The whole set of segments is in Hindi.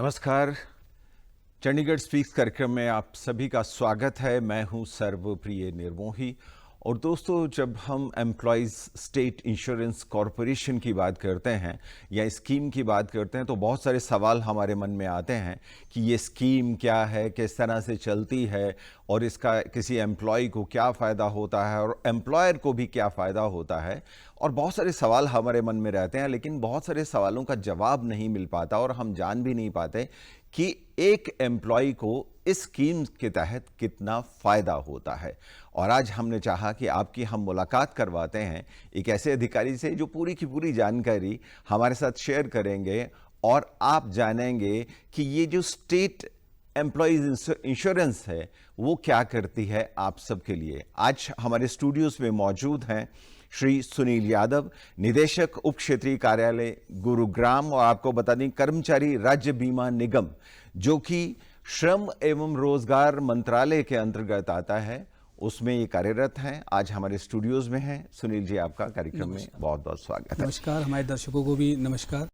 नमस्कार। चंडीगढ़ स्पीक्स कार्यक्रम में आप सभी का स्वागत है। मैं हूं सर्वप्रिय निर्मोही। और दोस्तों, जब हम एम्प्लॉयज़ स्टेट इंश्योरेंस कॉरपोरेशन की बात करते हैं या स्कीम की बात करते हैं तो बहुत सारे सवाल हमारे मन में आते हैं कि ये स्कीम क्या है, किस तरह से चलती है और इसका किसी एम्प्लॉय को क्या फ़ायदा होता है और एम्प्लॉयर को भी क्या फ़ायदा होता है। और बहुत सारे सवाल हमारे मन में रहते हैं, लेकिन बहुत सारे सवालों का जवाब नहीं मिल पाता और हम जान भी नहीं पाते कि एक एम्प्लॉय को इस स्कीम के तहत कितना फ़ायदा होता है। और आज हमने चाहा कि आपकी हम मुलाकात करवाते हैं एक ऐसे अधिकारी से जो पूरी की पूरी जानकारी हमारे साथ शेयर करेंगे और आप जानेंगे कि ये जो स्टेट एम्प्लॉयज़ इंश्योरेंस है वो क्या करती है आप सबके लिए। आज हमारे स्टूडियोज़ में मौजूद हैं श्री सुनील यादव, निदेशक उप क्षेत्रीय कार्यालय गुरुग्राम, और आपको बता दें कर्मचारी राज्य बीमा निगम, जो कि श्रम एवं रोजगार मंत्रालय के अंतर्गत आता है, उसमें ये कार्यरत हैं। आज हमारे स्टूडियोज में हैं। सुनील जी, आपका कार्यक्रम में बहुत बहुत स्वागत है। नमस्कार, हमारे दर्शकों को भी नमस्कार।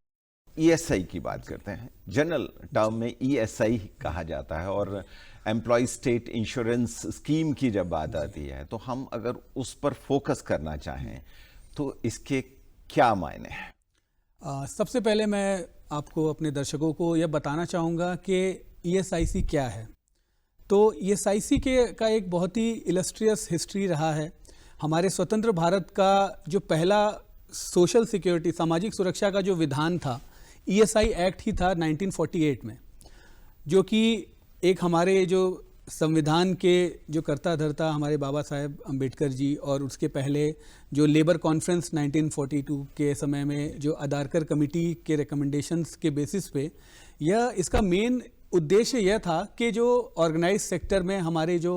ईएसआई की बात करते हैं। जनरल टर्म में ईएसआई कहा जाता है और एम्प्लॉय स्टेट इंश्योरेंस स्कीम की जब बात आती है तो हम अगर उस पर फोकस करना चाहें तो इसके क्या मायने हैं? सबसे पहले मैं आपको, अपने दर्शकों को यह बताना चाहूँगा कि ईएसआईसी क्या है। तो ईएसआईसी का एक बहुत ही इलस्ट्रियस हिस्ट्री रहा है। हमारे स्वतंत्र भारत का जो पहला सोशल सिक्योरिटी, सामाजिक सुरक्षा का जो विधान था, ईएसआई एक्ट ही था 1948 में, जो कि एक हमारे जो संविधान के जो कर्ता धर्ता हमारे बाबा साहेब अम्बेडकर जी, और उसके पहले जो लेबर कॉन्फ्रेंस 1942 के समय में जो अदारकर कमेटी के रिकमेंडेशंस के बेसिस पे इसका मेन उद्देश्य यह था कि जो ऑर्गेनाइज सेक्टर में हमारे जो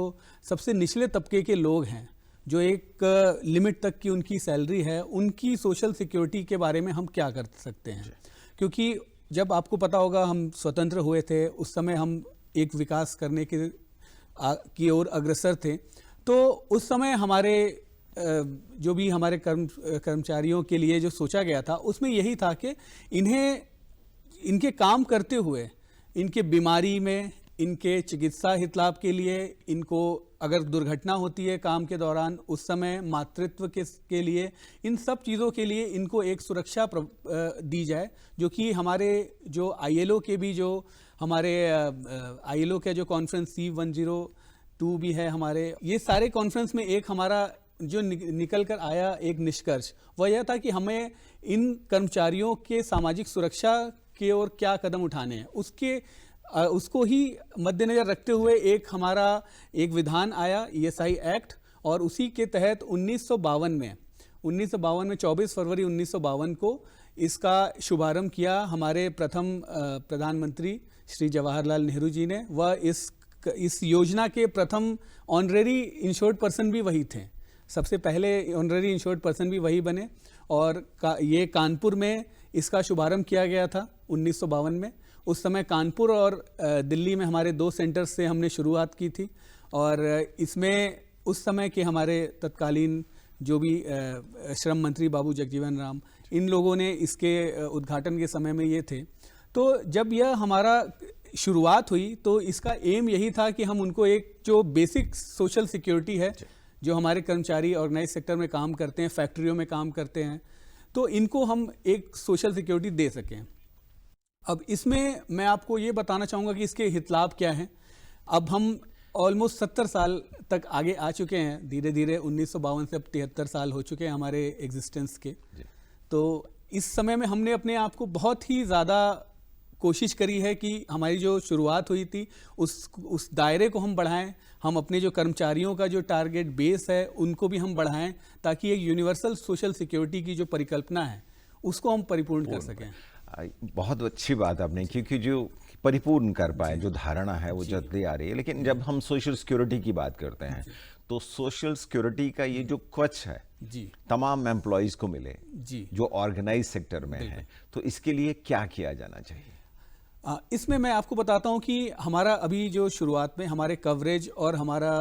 सबसे निचले तबके के लोग हैं, जो एक लिमिट तक की उनकी सैलरी है, उनकी सोशल सिक्योरिटी के बारे में हम क्या कर सकते हैं। क्योंकि जब आपको पता होगा हम स्वतंत्र हुए थे, उस समय हम एक विकास करने की ओर अग्रसर थे। तो उस समय हमारे जो भी हमारे कर्मचारियों के लिए जो सोचा गया था, उसमें यही था कि इनके काम करते हुए, इनके बीमारी में, इनके चिकित्सा हित लाभ के लिए, इनको अगर दुर्घटना होती है काम के दौरान, उस समय मातृत्व के लिए, इन सब चीज़ों के लिए इनको एक सुरक्षा दी जाए, जो कि हमारे जो आईएलओ के भी, जो हमारे आईएलओ के जो कॉन्फ्रेंस C102 भी है हमारे, ये सारे कॉन्फ्रेंस में एक हमारा जो निकल कर आया एक निष्कर्ष, वह यह था कि हमें इन कर्मचारियों के सामाजिक सुरक्षा की ओर क्या कदम उठाने हैं, उसको ही मद्देनजर रखते हुए एक हमारा एक विधान आया, ईएसआई एक्ट। और उसी के तहत 1952 में 24 फरवरी 1952 को इसका शुभारंभ किया हमारे प्रथम प्रधानमंत्री श्री जवाहरलाल नेहरू जी ने। वह इस योजना के प्रथम ऑनरेरी इंश्योर्ड पर्सन भी वही थे, सबसे पहले ऑनरेरी इंश्योर्ड पर्सन भी वही बने। और ये कानपुर में इसका शुभारंभ किया गया था 1952 में। उस समय कानपुर और दिल्ली में हमारे 2 सेंटर्स से हमने शुरुआत की थी। और इसमें उस समय के हमारे तत्कालीन जो भी श्रम मंत्री बाबू जगजीवन राम, इन लोगों ने इसके उद्घाटन के समय में ये थे। तो जब यह हमारा शुरुआत हुई तो इसका एम यही था कि हम उनको एक जो बेसिक सोशल सिक्योरिटी है, जो हमारे कर्मचारी ऑर्गेनाइज सेक्टर में काम करते हैं, फैक्ट्रियों में काम करते हैं, तो इनको हम एक सोशल सिक्योरिटी दे सकें। अब इसमें मैं आपको ये बताना चाहूँगा कि इसके हित लाभ क्या हैं। अब हम ऑलमोस्ट 70 साल तक आगे आ चुके हैं, धीरे धीरे 1952 से अब 73 साल हो चुके हैं हमारे एग्जिस्टेंस के। तो इस समय में हमने अपने आप को बहुत ही ज़्यादा कोशिश करी है कि हमारी जो शुरुआत हुई थी उस दायरे को हम बढ़ाएं, हम अपने जो कर्मचारियों का जो टारगेट बेस है उनको भी हम बढ़ाएं, ताकि एक यूनिवर्सल सोशल सिक्योरिटी की जो परिकल्पना है उसको हम परिपूर्ण कर सकें। बहुत अच्छी बात आपने, क्योंकि जो परिपूर्ण कर पाए, जो धारणा है वो जल्दी आ रही है। लेकिन जब हम सोशल सिक्योरिटी की बात करते हैं तो सोशल सिक्योरिटी का ये जो कवच है तमाम एम्प्लॉयज़ को मिले जो ऑर्गेनाइज सेक्टर में है, तो इसके लिए क्या किया जाना चाहिए? इसमें मैं आपको बताता हूं कि हमारा अभी जो शुरुआत में हमारे कवरेज और हमारा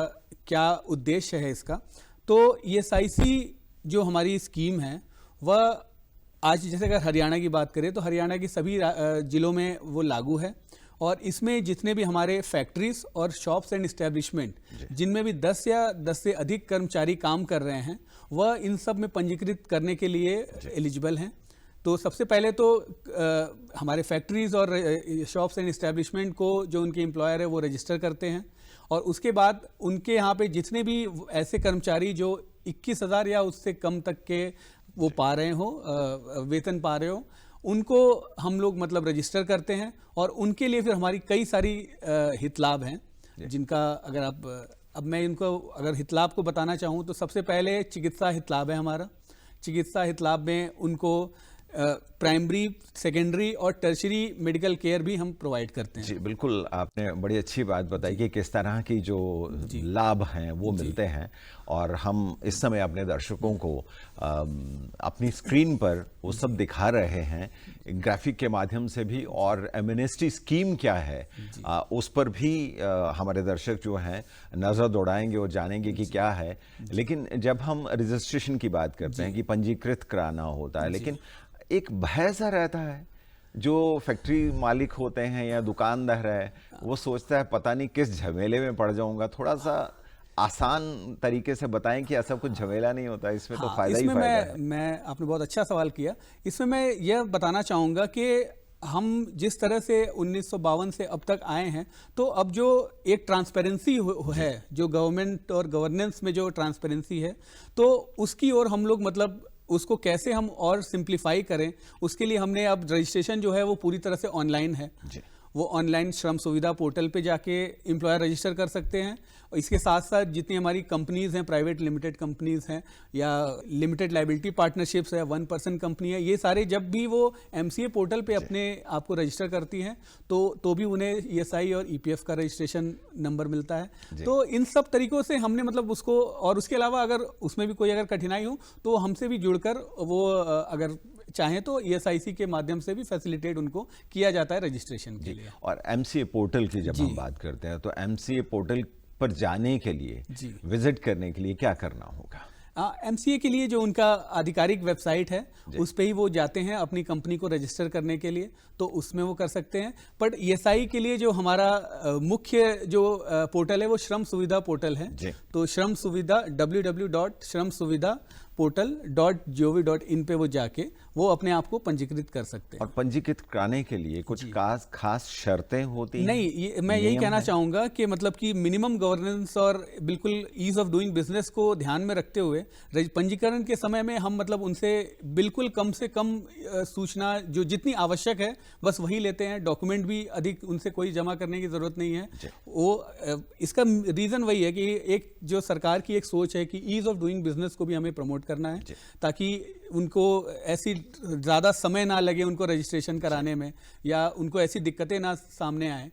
क्या उद्देश्य है इसका। तो ईएसआईसी जो हमारी स्कीम है वह आज जैसे अगर हरियाणा की बात करें तो हरियाणा की सभी जिलों में वो लागू है। और इसमें जितने भी हमारे फैक्ट्रीज और शॉप्स एंड इस्टेब्लिशमेंट जिनमें भी 10 या 10 से अधिक कर्मचारी काम कर रहे हैं वह इन सब में पंजीकृत करने के लिए एलिजिबल हैं। तो सबसे पहले तो हमारे फैक्ट्रीज और शॉप्स एंड इस्टेब्लिशमेंट को जो उनके एम्प्लॉयर है वो रजिस्टर करते हैं, और उसके बाद उनके यहाँ पे जितने भी ऐसे कर्मचारी जो 21,000 या उससे कम तक के वो पा रहे हो, वेतन पा रहे हो, उनको हम लोग मतलब रजिस्टर करते हैं। और उनके लिए फिर हमारी कई सारी हित लाभ हैं जिनका अगर आप अब मैं इनको अगर हित लाभ को बताना चाहूँ तो सबसे पहले चिकित्सा हित लाभ है हमारा। चिकित्सा हित लाभ में उनको प्राइमरी, सेकेंडरी और टर्शरी मेडिकल केयर भी हम प्रोवाइड करते हैं। जी बिल्कुल, आपने बड़ी अच्छी बात बताई कि किस तरह की जो लाभ हैं वो मिलते हैं, और हम इस समय अपने दर्शकों को अपनी स्क्रीन पर वो सब दिखा रहे हैं ग्राफिक के माध्यम से भी, और एमनेस्टी स्कीम क्या है उस पर भी हमारे दर्शक जो हैं नज़र दौड़ाएंगे और जानेंगे कि क्या है। लेकिन जब हम रजिस्ट्रेशन की बात करते हैं कि पंजीकृत कराना होता है, लेकिन एक भय सा रहता है, जो फैक्ट्री मालिक होते हैं या दुकानदार है वो सोचता है पता नहीं किस झमेले में पड़ जाऊंगा। थोड़ा सा आसान तरीके से बताएं कि ऐसा कुछ झमेला नहीं होता, इसमें तो फायदा ही फायदा है। मैं आपने बहुत अच्छा सवाल किया। इसमें मैं यह बताना चाहूँगा कि हम जिस तरह से 1952 से अब तक आए हैं, तो अब जो एक ट्रांसपेरेंसी है, जो गवर्नमेंट और गवर्नेंस में जो ट्रांसपेरेंसी है, तो उसकी ओर हम लोग मतलब उसको कैसे हम और सिंप्लीफाई करें, उसके लिए हमने अब रजिस्ट्रेशन जो है वो पूरी तरह से ऑनलाइन है। वो ऑनलाइन श्रम सुविधा पोर्टल पे जाके एम्प्लॉयर रजिस्टर कर सकते हैं। और इसके साथ साथ जितनी हमारी कंपनीज हैं, प्राइवेट लिमिटेड कंपनीज हैं या लिमिटेड लाइबिलिटी पार्टनरशिप्स है, 1% कंपनी है, ये सारे जब भी वो एमसीए पोर्टल पे अपने आप को रजिस्टर करती हैं तो भी उन्हें ईएसआई और ईपीएफ का रजिस्ट्रेशन नंबर मिलता है। तो इन सब तरीकों से हमने मतलब उसको, और उसके अलावा अगर उसमें भी कोई अगर कठिनाई हो तो हमसे भी जुड़कर वो अगर चाहें तो ईएसआईसी के माध्यम से भी फैसिलिटेट उनको किया जाता है रजिस्ट्रेशन के लिए। और एमसीए पोर्टल की जब हम बात करते हैं तो एमसीए पोर्टल पर जाने के लिए, विजिट करने के लिए क्या करना होगा? एमसीए के लिए जो उनका आधिकारिक वेबसाइट है उस पे ही वो जाते हैं अपनी कंपनी को रजिस्टर करने के लिए, तो उसमें वो कर सकते हैं। बट ईएसआई के लिए जो हमारा मुख्य जो पोर्टल है वो श्रम सुविधा पोर्टल है। तो श्रम सुविधा www.shramsuvidhaportal.gov.in पे वो जाके वो अपने आप को पंजीकृत कर सकते हैं। और पंजीकृत कराने के लिए कुछ खास शर्तें होती हैं? नहीं, मैं यही कहना चाहूँगा कि मतलब कि मिनिमम गवर्नेंस और बिल्कुल ईज ऑफ डूइंग बिजनेस को ध्यान में रखते हुए पंजीकरण के समय में हम मतलब उनसे बिल्कुल कम से कम सूचना जो जितनी आवश्यक है बस वही लेते हैं। डॉक्यूमेंट भी अधिक उनसे कोई जमा करने की ज़रूरत नहीं है। वो इसका रीज़न वही है कि एक जो सरकार की एक सोच है कि ईज ऑफ डूइंग बिजनेस को भी हमें प्रमोट करना है, ताकि उनको ऐसी ज़्यादा समय ना लगे उनको रजिस्ट्रेशन कराने में, या उनको ऐसी दिक्कतें ना सामने आए।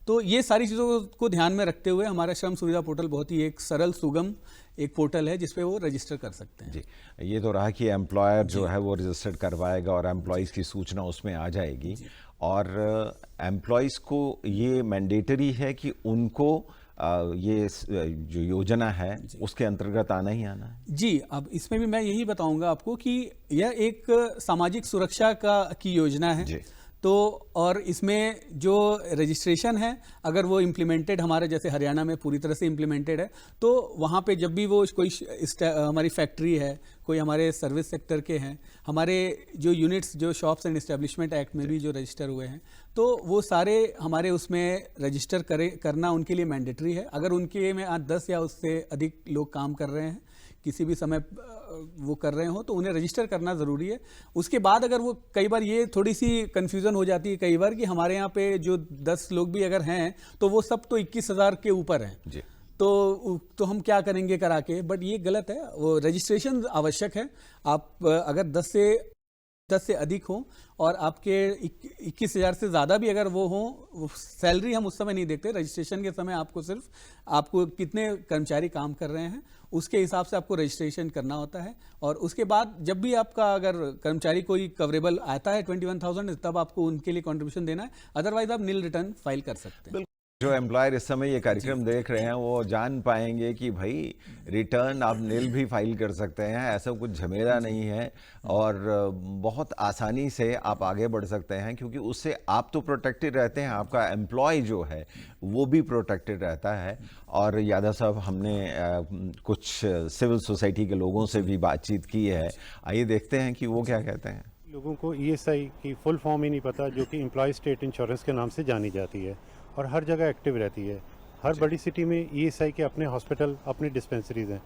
तो ये सारी चीज़ों को ध्यान में रखते हुए हमारा श्रम सुविधा पोर्टल बहुत ही एक सरल, सुगम एक पोर्टल है जिसपे वो रजिस्टर कर सकते हैं। जी, ये तो रहा कि एम्प्लॉयर जो है वो रजिस्टर करवाएगा और एम्प्लॉयज़ की सूचना उसमें आ जाएगी। और एम्प्लॉयज़ को ये मैंडेटरी है कि उनको ये जो योजना है उसके अंतर्गत आना ही आना है? जी, अब इसमें भी मैं यही बताऊंगा आपको कि यह एक सामाजिक सुरक्षा की योजना है। तो और इसमें जो रजिस्ट्रेशन है अगर वो इम्प्लीमेंटेड हमारे जैसे हरियाणा में पूरी तरह से इम्प्लीमेंटेड है, तो वहाँ पे जब भी वो कोई हमारी फैक्ट्री है, कोई हमारे सर्विस सेक्टर के हैं, हमारे जो यूनिट्स जो शॉप्स एंड इस्टेब्लिशमेंट एक्ट में भी जो रजिस्टर हुए हैं, तो वो सारे हमारे उसमें रजिस्टर करना उनके लिए मैंडेटरी है। अगर उनके में 10 या उससे अधिक लोग काम कर रहे हैं, किसी भी समय वो कर रहे हो, तो उन्हें रजिस्टर करना ज़रूरी है। उसके बाद अगर वो, कई बार ये थोड़ी सी कन्फ्यूज़न हो जाती है कई बार कि हमारे यहाँ पे जो 10 लोग भी अगर हैं तो वो सब तो 21,000 के ऊपर हैं, तो हम क्या करेंगे करा के, बट ये गलत है। वो रजिस्ट्रेशन आवश्यक है। आप अगर 10 से अधिक हो और आपके 21,000 से ज़्यादा भी अगर वो हो, सैलरी हम उस समय नहीं देखते। रजिस्ट्रेशन के समय आपको सिर्फ आपको कितने कर्मचारी काम कर रहे हैं उसके हिसाब से आपको रजिस्ट्रेशन करना होता है। और उसके बाद जब भी आपका अगर कर्मचारी कोई कवरेबल आता है 21,000, तब आपको उनके लिए कंट्रीब्यूशन देना है। अदरवाइज आप नील रिटर्न फाइल कर सकते हैं। जो एम्प्लॉयर इस समय ये कार्यक्रम देख रहे हैं वो जान पाएंगे कि भाई रिटर्न आप नील भी फाइल कर सकते हैं, ऐसा कुछ झमेला नहीं है और बहुत आसानी से आप आगे बढ़ सकते हैं, क्योंकि उससे आप तो प्रोटेक्टेड रहते हैं, आपका एम्प्लॉय जो है वो भी प्रोटेक्टेड रहता है। और यादव साहब, हमने कुछ सिविल सोसाइटी के लोगों से भी बातचीत की है, आइए देखते हैं कि वो क्या कहते हैं। लोगों को ईएसआई की फुल फॉर्म ही नहीं पता, जो कि एम्प्लॉय स्टेट इंश्योरेंस के नाम से जानी जाती है और हर जगह एक्टिव रहती है। हर बड़ी सिटी में ईएसआई के अपने हॉस्पिटल, अपनी डिस्पेंसरीज हैं,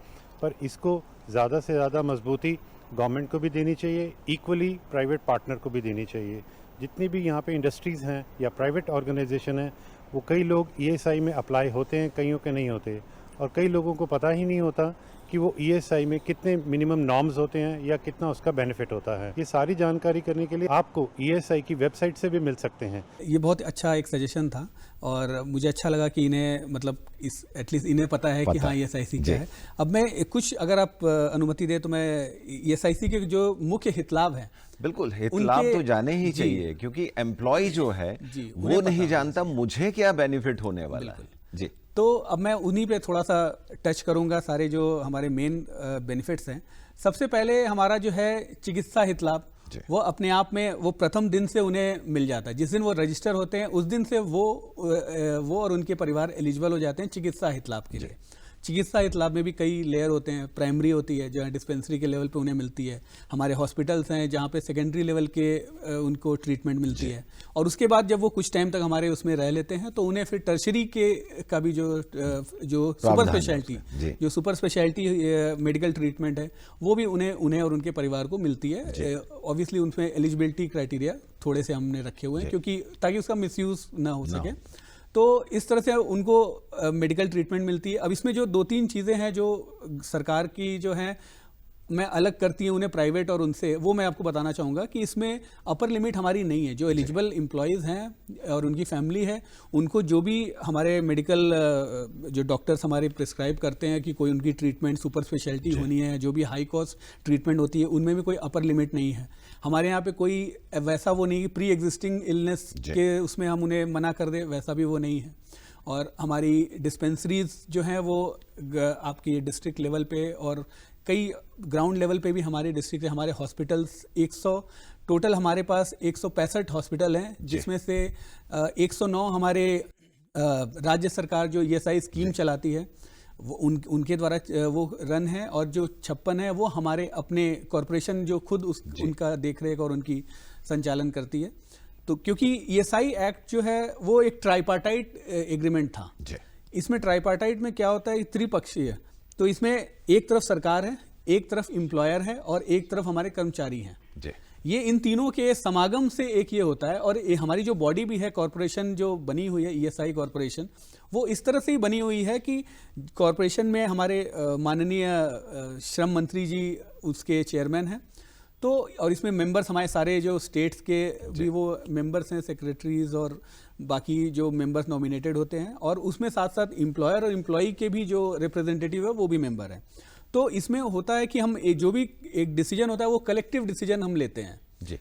पर इसको ज़्यादा से ज़्यादा मजबूती गवर्नमेंट को भी देनी चाहिए, इक्वली प्राइवेट पार्टनर को भी देनी चाहिए। जितनी भी यहाँ पे इंडस्ट्रीज़ हैं या प्राइवेट ऑर्गेनाइजेशन हैं, वो कई लोग ईएसआई में अप्लाई होते हैं, कईयों के नहीं होते, और कई लोगों को पता ही नहीं होता कि वो ईएसआई में कितने मिनिमम नॉर्म्स होते हैं या कितना उसका बेनिफिट होता है। ये सारी जानकारी करने के लिए आपको ईएसआई की वेबसाइट से भी मिल सकते हैं। ये बहुत अच्छा एक सजेशन था और मुझे अच्छा लगा कि इन्हें मतलब इस एटलीस्ट इन्हें पता है कि हाँ ईएसआईसी क्या है। अब मैं कुछ अगर आप अनुमति दे तो मैं ईएसआईसी के जो मुख्य हित लाभ हैं, बिल्कुल हित लाभ तो जाने ही चाहिए, क्योंकि एम्प्लॉय जो है वो नहीं जानता मुझे क्या बेनिफिट होने वाला है। जी, तो अब मैं उन्हीं पे थोड़ा सा टच करूंगा, सारे जो हमारे मेन बेनिफिट्स हैं। सबसे पहले हमारा जो है चिकित्सा हित लाभ, वो अपने आप में वो प्रथम दिन से उन्हें मिल जाता है। जिस दिन वो रजिस्टर होते हैं उस दिन से वो और उनके परिवार एलिजिबल हो जाते हैं चिकित्सा हित लाभ के लिए। चिकित्सा हित लाभ में भी कई लेयर होते हैं। प्राइमरी होती है जो डिस्पेंसरी के लेवल पे उन्हें मिलती है, हमारे हॉस्पिटल्स हैं जहाँ पे सेकेंडरी लेवल के उनको ट्रीटमेंट मिलती है, और उसके बाद जब वो कुछ टाइम तक हमारे उसमें रह लेते हैं तो उन्हें फिर टर्शरी के का भी जो सुपर स्पेशलिटी मेडिकल ट्रीटमेंट है वो भी उन्हें और उनके परिवार को मिलती है। ऑब्वियसली उनमें एलिजिबिलिटी क्राइटेरिया थोड़े से हमने रखे हुए हैं, क्योंकि ताकि उसका मिसयूज ना हो सके। तो इस तरह से उनको मेडिकल ट्रीटमेंट मिलती है। अब इसमें जो 2-3 चीज़ें हैं जो सरकार की जो हैं मैं अलग करती हूँ उन्हें प्राइवेट और उनसे, वो मैं आपको बताना चाहूँगा कि इसमें अपर लिमिट हमारी नहीं है। जो एलिजिबल एम्प्लॉयज़ हैं और उनकी फैमिली है, उनको जो भी हमारे मेडिकल जो डॉक्टर्स हमारे प्रिस्क्राइब करते हैं कि कोई उनकी ट्रीटमेंट सुपर स्पेशलिटी होनी है, जो भी हाई कॉस्ट ट्रीटमेंट होती है, उनमें भी कोई अपर लिमिट नहीं है। हमारे यहाँ पे कोई वैसा वो नहीं कि प्री एग्जिस्टिंग इलनेस के उसमें हम उन्हें मना कर दें, वैसा भी वो नहीं है। और हमारी डिस्पेंसरीज जो हैं वो आपकी डिस्ट्रिक्ट लेवल पे और कई ग्राउंड लेवल पे भी हमारे डिस्ट्रिक्ट, हमारे हॉस्पिटल्स 100 टोटल हमारे पास 165 हॉस्पिटल हैं, जिसमें से 109 हमारे राज्य सरकार जो ईएसआई स्कीम चलाती है वो उनके द्वारा वो रन है, और जो 56 है वो हमारे अपने कॉरपोरेशन जो खुद उनका देखरेख और उनकी संचालन करती है। तो क्योंकि ईएसआई एक्ट जो है वो एक ट्राइपार्टाइट एग्रीमेंट था। इसमें ट्राइपार्टाइट में क्या होता है, त्रिपक्षीय है। तो इसमें एक तरफ सरकार है, एक तरफ एम्प्लॉयर है और एक तरफ हमारे कर्मचारी हैं। ये इन तीनों के समागम से एक ये होता है। और हमारी जो बॉडी भी है, कॉरपोरेशन जो बनी हुई है ईएसआई कॉरपोरेशन, वो इस तरह से ही बनी हुई है कि कॉरपोरेशन में हमारे माननीय श्रम मंत्री जी उसके चेयरमैन हैं। तो और इसमें मेंबर्स हमारे सारे जो स्टेट्स के भी वो मेंबर्स हैं, सेक्रेटरीज और बाकी जो मेंबर्स नॉमिनेटेड होते हैं, और उसमें साथ साथ एम्प्लॉयर और एम्प्लॉई के भी जो रिप्रेजेंटेटिव है वो भी मेंबर हैं। तो इसमें होता है कि हम जो भी एक डिसीजन होता है वो कलेक्टिव डिसीजन हम लेते हैं। जी,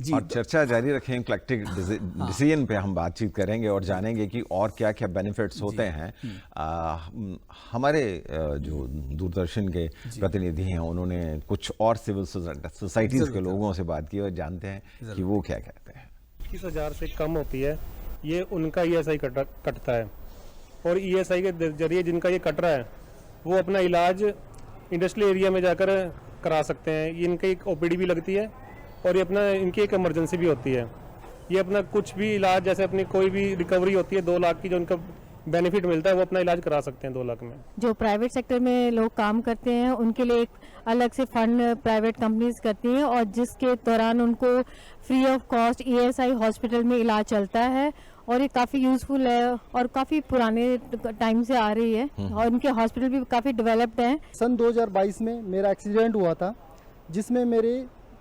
और चर्चा जारी रखें, कलेक्टिव डिसीजन पे हम बातचीत करेंगे और जानेंगे कि और क्या क्या बेनिफिट्स होते हैं। हमारे जो दूरदर्शन के प्रतिनिधि हैं उन्होंने कुछ और सिविल सोसाइटीज के लोगों से बात की और जानते हैं कि वो क्या कहते हैं। 21,000 से कम होती है, ये उनका ईएसआई कटता है, और ईएसआई के जरिए जिनका ये कट रहा है वो अपना इलाज इंडस्ट्रियल एरिया में जाकर करा सकते हैं। ये इनकी एक ओपीडी भी लगती है और ये अपना इनकी एक इमरजेंसी भी होती है। ये अपना कुछ भी इलाज, जैसे अपनी कोई भी रिकवरी होती है 2 लाख की जो उनका बेनिफिट मिलता है, वो अपना इलाज करा सकते हैं 2 लाख में। जो प्राइवेट सेक्टर में लोग काम करते हैं उनके लिए एक अलग से फंड प्राइवेट कंपनीज करती हैं, और जिसके दौरान उनको free of cost ESI hospital में इलाज चलता है। और ये काफ़ी यूजफुल है और काफ़ी पुराने टाइम से आ रही है, और उनके हॉस्पिटल भी काफ़ी डेवलप्ड हैं। सन 2022 में मेरा एक्सीडेंट हुआ था, जिसमें मेरे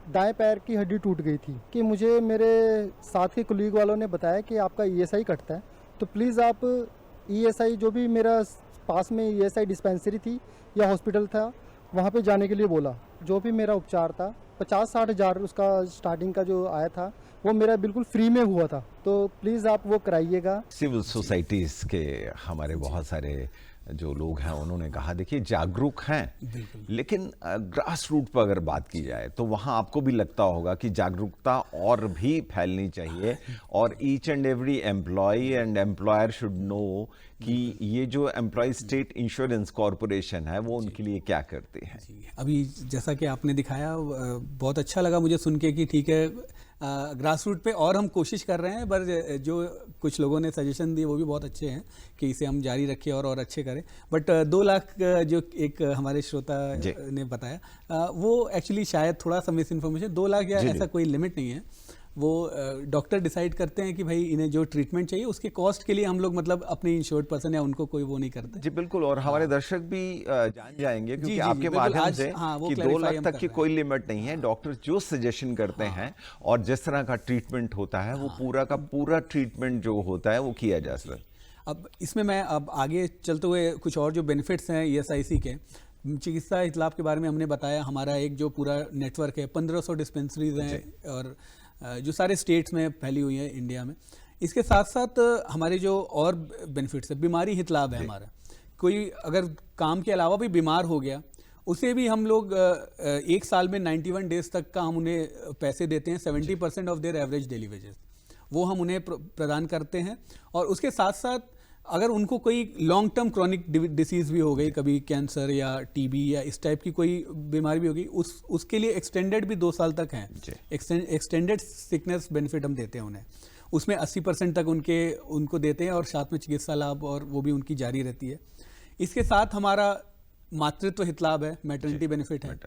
दाएं पैर की हड्डी टूट गई थी। कि मुझे मेरे साथ के कुलीग वालों ने बताया कि आपका ईएसआई कटता है, तो प्लीज़ आप ईएसआई जो भी मेरा पास में ईएसआई डिस्पेंसरी थी या हॉस्पिटल था वहाँ पे जाने के लिए बोला। जो भी मेरा उपचार था 50-60 हज़ार उसका स्टार्टिंग का जो आया था वो मेरा बिल्कुल फ्री में हुआ था। तो प्लीज़ आप वो कराइएगा। सिविल सोसाइटीज़ के हमारे बहुत सारे जो लोग हैं उन्होंने कहा देखिए जागरूक हैं, लेकिन ग्रास रूट पर अगर बात की जाए तो वहाँ आपको भी लगता होगा कि जागरूकता और भी फैलनी चाहिए और each and every employee and employer should know कि ये जो एम्प्लॉय स्टेट इंश्योरेंस कॉरपोरेशन है वो उनके लिए क्या करते हैं। अभी जैसा कि आपने दिखाया बहुत अच्छा लगा मुझे सुन के कि ठीक है ग्रास रूट पे और हम कोशिश कर रहे हैं, पर जो कुछ लोगों ने सजेशन दिए वो भी बहुत अच्छे हैं कि इसे हम जारी रखें और अच्छे करें। बट 2 लाख जो एक हमारे श्रोता ने बताया वो एक्चुअली शायद थोड़ा सा मिस इन्फॉर्मेशन, 2 लाख या ऐसा कोई लिमिट नहीं है। वो डॉक्टर डिसाइड करते हैं कि भाई इन्हें जो ट्रीटमेंट चाहिए उसके कॉस्ट के लिए हम लोग मतलब अपने इंश्योर्ड पर्सन या उनको कोई वो नहीं करते। जी बिल्कुल, और हमारे दर्शक भी जान जाएंगे क्योंकि आपके माध्यम से कि 2 लाख तक की कोई लिमिट नहीं है। डॉक्टर जो सजेशन करते हैं और जिस तरह का ट्रीटमेंट होता है वो पूरा का पूरा ट्रीटमेंट जो होता है वो किया जा सकता है। अब इसमें मैं अब आगे चलते हुए कुछ और जो बेनिफिट्स हैं ESIC के, चिकित्सा इतलाफ के बारे में हमने बताया। हमारा एक जो पूरा नेटवर्क है 1500 डिस्पेंसरीज हैं और जो सारे स्टेट्स में फैली हुई है इंडिया में। इसके साथ साथ हमारे जो और बेनिफिट्स है, बीमारी हित लाभ है हमारा। कोई अगर काम के अलावा भी बीमार हो गया उसे भी हम लोग 1 साल में 91 डेज तक का हम उन्हें पैसे देते हैं, 70% of their average daily wages वो हम उन्हें प्रदान करते हैं। और उसके साथ साथ अगर उनको कोई लॉन्ग टर्म क्रॉनिक डिसीज़ भी हो गई, कभी कैंसर या टीबी या इस टाइप की कोई बीमारी भी हो गई, उसके लिए एक्सटेंडेड भी 2 साल तक हैं। एक्सटेंडेड सिकनेस बेनिफिट हम देते हैं उन्हें, उसमें 80% तक उनको देते हैं और साथ में चिकित्सा लाभ और वो भी उनकी जारी रहती है। इसके साथ हमारा मातृत्व हित लाभ है, मैटरनिटी बेनिफिट है।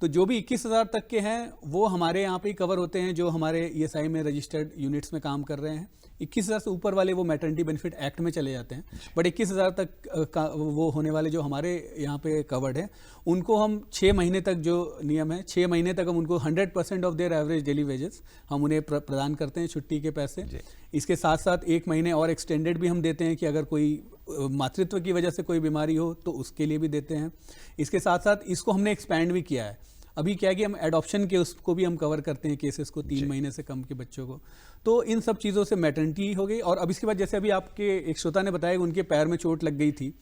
तो जो भी 21,000 तक के हैं वो हमारे यहाँ पे कवर होते हैं जो हमारे ESI में रजिस्टर्ड यूनिट्स में काम कर रहे हैं। 21,000 से ऊपर वाले वो मैटरनिटी बेनिफिट एक्ट में चले जाते हैं, बट 21,000 तक का वो होने वाले जो हमारे यहाँ पे कवर्ड है उनको हम 6 महीने तक, जो नियम है 6 महीने तक हम उनको 100% of their average daily wages हम उन्हें प्रदान करते हैं, छुट्टी के पैसे। इसके साथ साथ 1 महीने और एक्सटेंडेड भी हम देते हैं कि अगर कोई मातृत्व की वजह से कोई बीमारी हो तो उसके लिए भी देते हैं। इसके साथ साथ इसको हमने एक्सपैंड भी किया है। अभी क्या है कि हम एडॉप्शन के उसको भी हम कवर करते हैं, केसेस को 3 महीने से कम के बच्चों को। तो इन सब चीज़ों से मैटरनिटी हो गई। और अब इसके बाद जैसे अभी आपके एक श्रोता ने बताया कि उनके पैर में चोट लग गई थी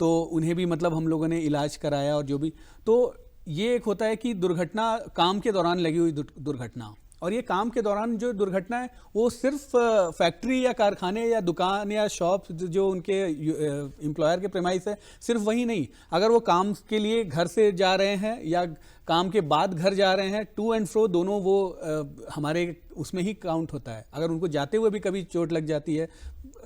तो उन्हें भी मतलब हम लोगों ने इलाज कराया और जो भी। तो ये एक होता है कि दुर्घटना काम के दौरान लगी हुई दुर्घटना, और ये काम के दौरान जो दुर्घटना है वो सिर्फ फैक्ट्री या कारखाने या दुकान या शॉप जो उनके एम्प्लॉयर के प्रेमाइस है सिर्फ वही नहीं, अगर वो काम के लिए घर से जा रहे हैं या काम के बाद घर जा रहे हैं, टू एंड फ्रो दोनों वो हमारे उसमें ही काउंट होता है। अगर उनको जाते हुए भी कभी चोट लग जाती है,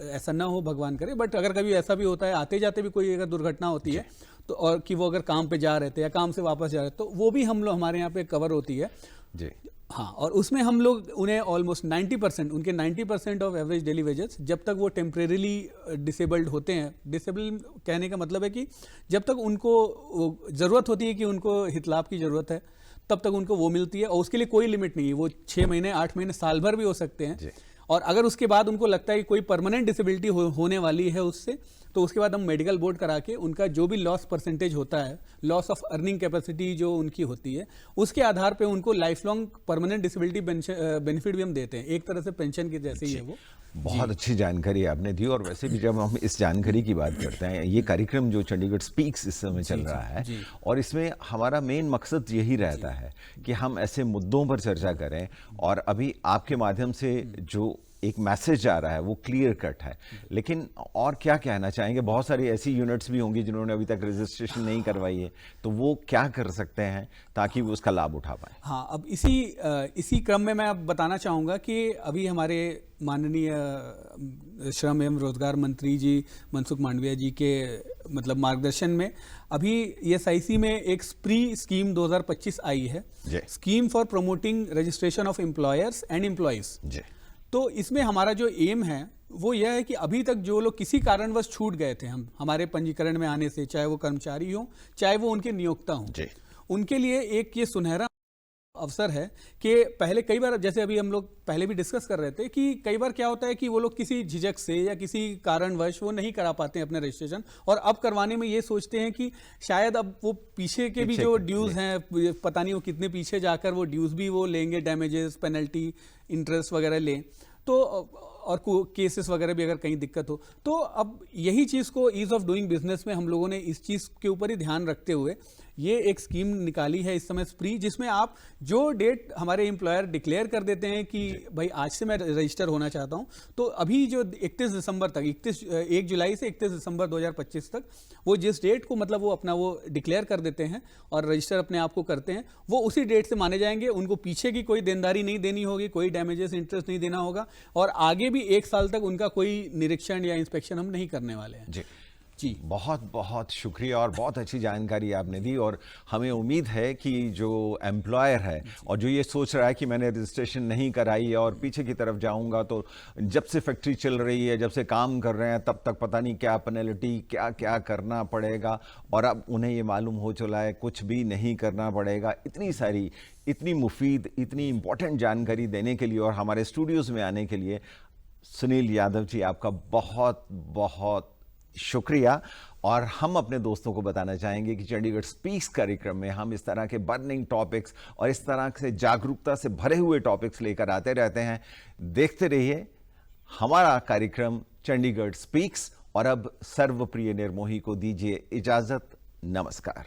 ऐसा ना हो भगवान करे, बट अगर कभी ऐसा भी होता है आते जाते भी कोई अगर दुर्घटना होती है तो, और कि वो अगर काम पे जा रहे थे या काम से वापस जा रहे थे, तो वो भी हम लोग हमारे यहाँ पे कवर होती है जी। हाँ, और उसमें हम लोग उन्हें ऑलमोस्ट 90% उनके 90% ऑफ एवरेज डेली वेजेस, जब तक वो टेम्परेरीली डिसेबल्ड होते हैं, डिसेबल कहने का मतलब है कि जब तक उनको ज़रूरत होती है कि उनको हितलाभ की ज़रूरत है तब तक उनको वो मिलती है। और उसके लिए कोई लिमिट नहीं है, वो 6 महीने 8 महीने साल भर भी हो सकते हैं। और अगर उसके बाद उनको लगता है कि कोई परमानेंट डिसेबिलिटी होने वाली है उससे, तो उसके बाद हम मेडिकल बोर्ड करा के उनका जो भी लॉस परसेंटेज होता है, लॉस ऑफ अर्निंग कैपेसिटी जो उनकी होती है, उसके आधार पे उनको life long permanent disability benefit भी हम देते हैं, एक तरह से पेंशन की जैसे ही है वो। बहुत अच्छी जानकारी आपने दी। और वैसे भी जब हम इस जानकारी की बात करते हैं, ये कार्यक्रम जो चंडीगढ़ स्पीक्स इस समय चल रहा है और इसमें हमारा मेन मकसद यही रहता है कि हम ऐसे मुद्दों पर चर्चा करें। और अभी आपके माध्यम से जो एक मैसेज आ रहा है वो क्लियर कट है, लेकिन और क्या कहना चाहेंगे? बहुत सारी ऐसी यूनिट्स भी होंगी जिन्होंने अभी तक रजिस्ट्रेशन नहीं करवाई है, तो वो क्या कर सकते हैं ताकि वो उसका लाभ उठा पाए? हाँ, अब इसी क्रम में मैं अब बताना चाहूँगा कि अभी हमारे माननीय श्रम एवं रोजगार मंत्री जी मनसुख मांडविया जी के मतलब मार्गदर्शन में अभी ESIC में एक स्प्री स्कीम 2025 आई है, scheme for promoting registration of employers and employees. तो इसमें हमारा जो एम है वो यह है कि अभी तक जो लोग किसी कारणवश छूट गए थे हमारे पंजीकरण में आने से, चाहे वो कर्मचारी हो चाहे वो उनके नियोक्ता हों, उनके लिए एक ये सुनहरा अवसर है कि पहले कई बार, जैसे अभी हम लोग पहले भी डिस्कस कर रहे थे कि कई बार क्या होता है कि वो लोग किसी झिझक से या किसी कारणवश वो नहीं करा पाते हैं अपने रजिस्ट्रेशन, और अब करवाने में ये सोचते हैं कि शायद अब वो पीछे के भी जो ड्यूज हैं, पता नहीं वो कितने पीछे जाकर वो ड्यूज भी वो लेंगे, डैमेजेस, पेनल्टी, इंटरेस्ट वगैरह लें, तो और केसेस वगैरह भी अगर कहीं दिक्कत हो, तो अब यही चीज़ को ईज ऑफ डूइंग बिजनेस में हम लोगों ने इस चीज़ के ऊपर ही ध्यान रखते हुए ये एक स्कीम निकाली है इस समय स्प्री, जिसमें आप जो डेट हमारे एम्प्लॉयर डिक्लेयर कर देते हैं कि भाई आज से मैं रजिस्टर होना चाहता हूं, तो अभी जो 31 दिसंबर तक 1 जुलाई से 31 दिसंबर 2025 तक वो जिस डेट को मतलब वो अपना वो डिक्लेयर कर देते हैं और रजिस्टर अपने आप को करते हैं, वो उसी डेट से माने जाएंगे। उनको पीछे की कोई देनदारी नहीं देनी होगी, कोई डैमेजेस इंटरेस्ट नहीं देना होगा, और आगे भी 1 साल तक उनका कोई निरीक्षण या इंस्पेक्शन हम नहीं करने वाले हैं। जी, बहुत बहुत शुक्रिया और बहुत अच्छी जानकारी आपने दी। और हमें उम्मीद है कि जो एम्प्लॉयर है और जो ये सोच रहा है कि मैंने रजिस्ट्रेशन नहीं कराई और पीछे की तरफ जाऊंगा, तो जब से फैक्ट्री चल रही है, जब से काम कर रहे हैं, तब तक पता नहीं क्या पेनल्टी, क्या क्या करना पड़ेगा, और अब उन्हें ये मालूम हो चला है कुछ भी नहीं करना पड़ेगा। इतनी सारी, इतनी मुफीद, इतनी इंपॉर्टेंट जानकारी देने के लिए और हमारे स्टूडियोज़ में आने के लिए सुनील यादव जी, आपका बहुत बहुत शुक्रिया। और हम अपने दोस्तों को बताना चाहेंगे कि चंडीगढ़ स्पीक्स कार्यक्रम में हम इस तरह के बर्निंग टॉपिक्स और इस तरह से जागरूकता से भरे हुए टॉपिक्स लेकर आते रहते हैं। देखते रहिए हमारा कार्यक्रम चंडीगढ़ स्पीक्स। और अब सर्वप्रिय निर्मोही को दीजिए इजाजत। नमस्कार।